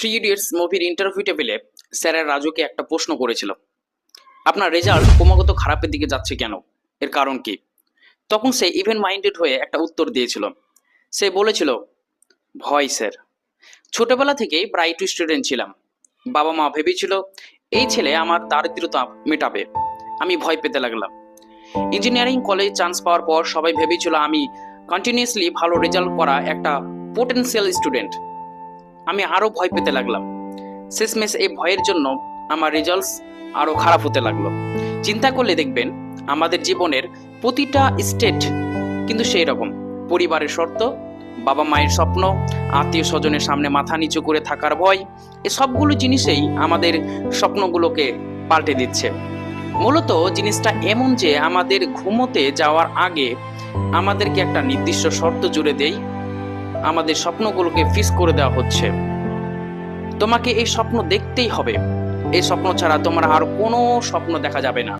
Three idiots মুভির interview টেবিলে স্যারের রাজুকে একটা প্রশ্ন করেছিল, আপনার রেজাল্ট ক্রমাগত খারাপের দিকে যাচ্ছে কেন, এর কারণ কি? তখন সে ইভেন মাইন্ডেড হয়ে একটা উত্তর দিয়েছিল। সে বলেছিল, ভয় স্যার। ছোটবেলা থেকেই ব্রাইট স্টুডেন্ট ছিলাম। বাবা মা ভেবেছিল এই ছেলে আমার দারিদ্রতা মেটাবে। আমি ভয় পেতে লাগলাম। ইঞ্জিনিয়ারিং কলেজ চান্স পাওয়ার পর সবাই ভেবেছিল আমি কন্টিনিউয়াসলি ভালো রেজাল্ট করা একটা পোটেনশিয়াল স্টুডেন্ট। আমি আরো ভয় পেতে লাগলাম। শেষমেশ এই ভয়ের জন্য আমার রেজাল্টস আরো খারাপ হতে লাগলো। চিন্তা করলে দেখবেন আমাদের জীবনের প্রতিটা স্টেট কিন্তু সেই রকম। পরিবারের শর্ত, বাবা মায়ের স্বপ্ন, আত্মীয় স্বজনের সামনে মাথা নিচু করে থাকার ভয়, এ সবগুলো জিনিসেই আমাদের স্বপ্নগুলোকে পাল্টে দিচ্ছে। মূলত জিনিসটা এমন যে আমাদের ঘুমোতে যাওয়ার আগে আমাদেরকে একটা নির্দিষ্ট শর্ত জুড়ে দেই, আমাদের স্বপ্নগুলোকে ফিক্স করে দেওয়া হচ্ছে। তোমাকে এই স্বপ্ন দেখতেই হবে। এই স্বপ্ন ছাড়া তোমার আর কোনো স্বপ্ন দেখা যাবে না।